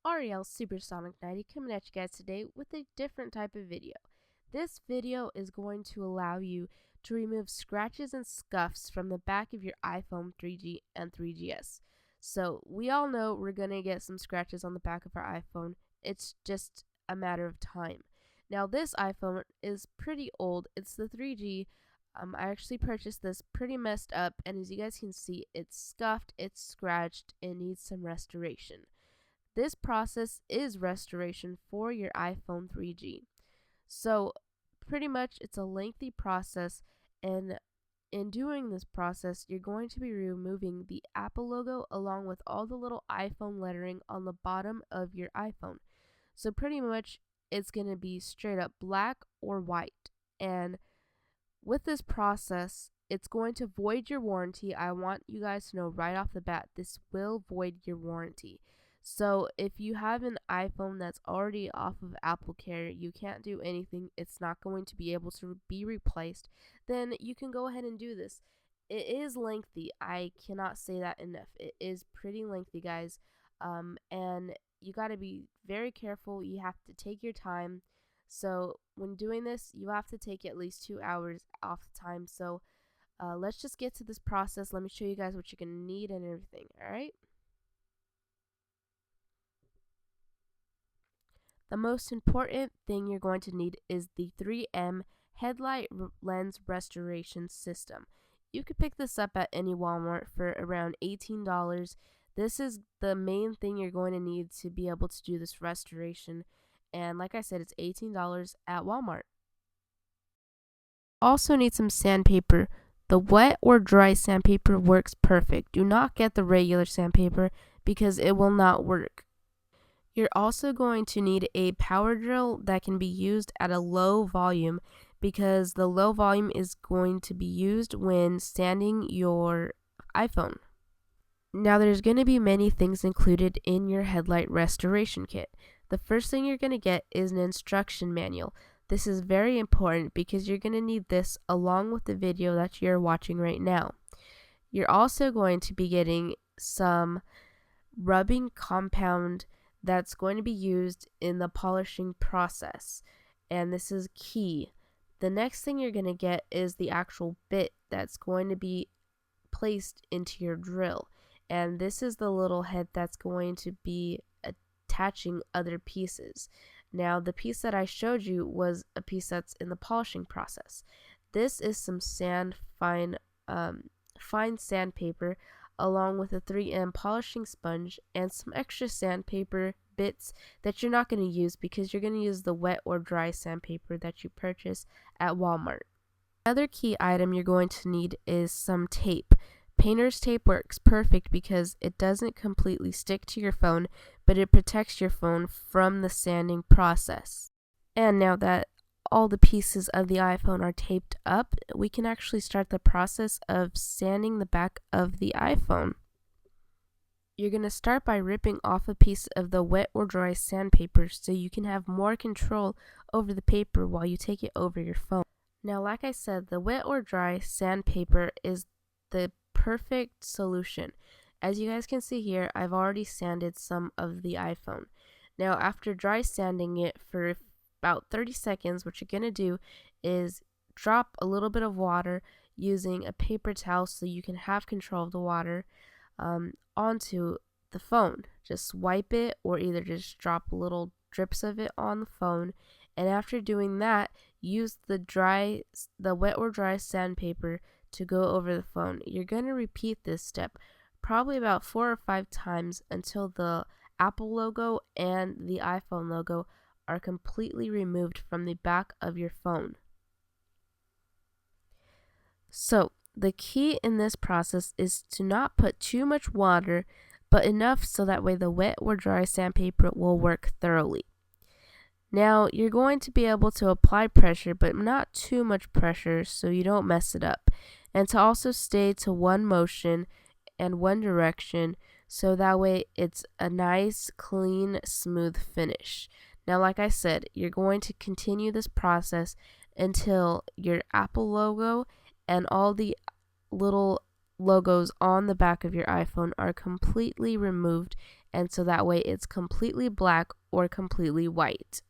Ariel Supersonic 90 coming at you guys today with a different type of video. This video is going to allow you to remove scratches and scuffs from the back of your iPhone 3G and 3GS. So we all know we're going to get some scratches on the back of our iPhone. It's just a matter of time. Now this iPhone is pretty old. It's the 3G. I actually purchased this pretty messed up, and as you guys can see, it's scuffed, it's scratched, it needs some restoration. This process is restoration for your iPhone 3G. So pretty much it's a lengthy process, and in doing this process, you're going to be removing the Apple logo along with all the little iPhone lettering on the bottom of your iPhone. So pretty much it's going to be straight up black or white. And with this process, it's going to void your warranty. I want you guys to know right off the bat, this will void your warranty. So if you have an iPhone that's already off of Apple Care, you can't do anything, it's not going to be able to be replaced, then you can go ahead and do this. It is lengthy. I cannot say that enough. It is pretty lengthy, guys. And you got to be very careful. You have to take your time. So when doing this, you have to take at least 2 hours off the time. So let's just get to this process. Let me show you guys what you're going to need and everything. All right. The most important thing you're going to need is the 3M headlight lens restoration system. You could pick this up at any Walmart for around $18. This is the main thing you're going to need to be able to do this restoration. And like I said, it's $18 at Walmart. Also need some sandpaper. The wet or dry sandpaper works perfect. Do not get the regular sandpaper because it will not work. You're also going to need a power drill that can be used at a low volume because the low volume is going to be used when sanding your iPhone. Now there's going to be many things included in your headlight restoration kit. The first thing you're going to get is an instruction manual. This is very important because you're going to need this along with the video that you're watching right now. You're also going to be getting some rubbing compound that's going to be used in the polishing process, and this is key. The next thing you're going to get is the actual bit that's going to be placed into your drill, and this is the little head that's going to be attaching other pieces. Now the piece that I showed you was a piece that's in the polishing process. This is some fine sandpaper along with a 3M polishing sponge and some extra sandpaper bits that you're not going to use because you're going to use the wet or dry sandpaper that you purchase at Walmart. Another key item you're going to need is some tape. Painter's tape works perfect because it doesn't completely stick to your phone, but it protects your phone from the sanding process. And now that all the pieces of the iPhone are taped up, we can actually start the process of sanding the back of the iPhone. You're going to start by ripping off a piece of the wet or dry sandpaper so you can have more control over the paper while you take it over your phone. Now, like I said, the wet or dry sandpaper is the perfect solution. As you guys can see here, I've already sanded some of the iPhone. Now, after dry sanding it for about 30 seconds, what you're going to do is drop a little bit of water using a paper towel so you can have control of the water onto the phone. Just wipe it or either just drop little drips of it on the phone, and after doing that, use the wet or dry sandpaper to go over the phone. You're going to repeat this step probably about 4 or 5 times until the Apple logo and the iPhone logo are completely removed from the back of your phone. So the key in this process is to not put too much water, but enough so that way the wet or dry sandpaper will work thoroughly. Now you're going to be able to apply pressure, but not too much pressure so you don't mess it up, and to also stay to one motion and one direction so that way it's a nice, clean, smooth finish. Now, like I said, you're going to continue this process until your Apple logo and all the little logos on the back of your iPhone are completely removed and so that way it's completely black or completely white.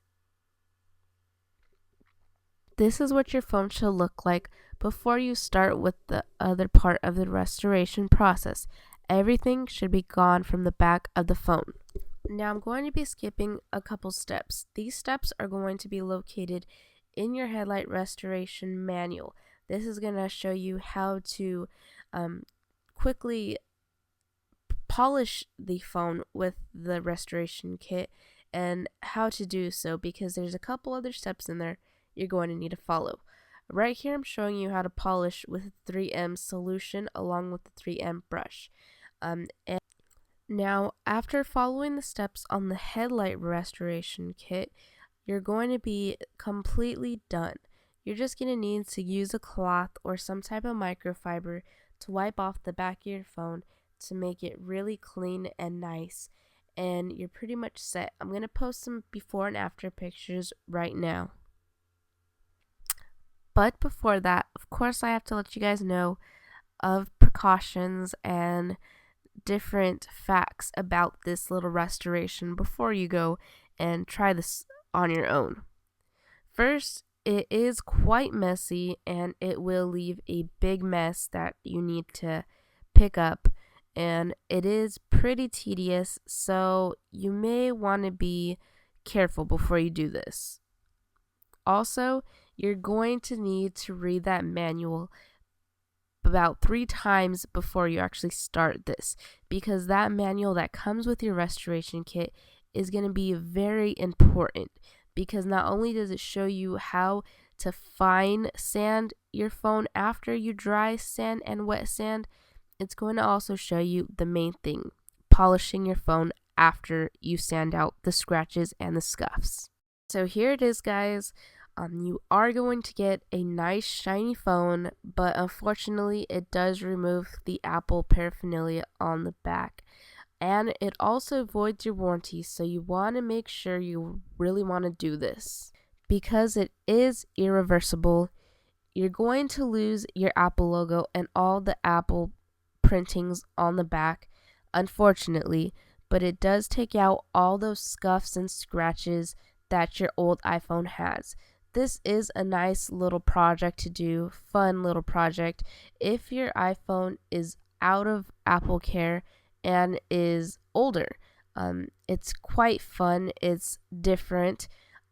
This is what your phone should look like before you start with the other part of the restoration process. Everything should be gone from the back of the phone. Now I'm going to be skipping a couple steps. These steps are going to be located in your headlight restoration manual. This is going to show you how to quickly polish the phone with the restoration kit and how to do so, because there's a couple other steps in there you're going to need to follow. Right here I'm showing you how to polish with 3M solution along with the 3M brush. And now after following the steps on the headlight restoration kit, you're going to be completely done. You're just going to need to use a cloth or some type of microfiber to wipe off the back of your phone to make it really clean and nice, and you're pretty much set. I'm going to post some before and after pictures right now. But before that, of course, I have to let you guys know of precautions and different facts about this little restoration before you go and try this on your own. First, it is quite messy and it will leave a big mess that you need to pick up, and it is pretty tedious, so you may want to be careful before you do this. Also, you're going to need to read that manual about 3 times before you actually start this, because that manual that comes with your restoration kit is going to be very important, because not only does it show you how to fine sand your phone after you dry sand and wet sand, it's going to also show you the main thing, polishing your phone after you sand out the scratches and the scuffs. So here it is, guys. You are going to get a nice shiny phone, but unfortunately it does remove the Apple paraphernalia on the back, and it also voids your warranty, so you want to make sure you really want to do this. Because it is irreversible, you're going to lose your Apple logo and all the Apple printings on the back, unfortunately, but it does take out all those scuffs and scratches that your old iPhone has. This is a nice little project to do, fun little project. If your iPhone is out of Apple Care and is older, it's quite fun. It's different,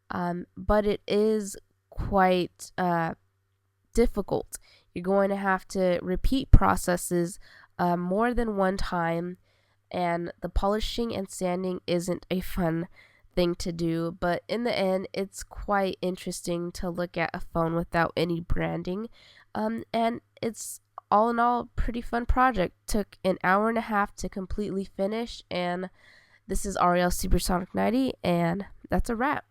but it is quite difficult. You're going to have to repeat processes more than one time, and the polishing and sanding isn't a fun thing to do, but in the end it's quite interesting to look at a phone without any branding, and it's all in all a pretty fun project. Took an hour and a half to completely finish, and this is Ariel Supersonic 90, and that's a wrap.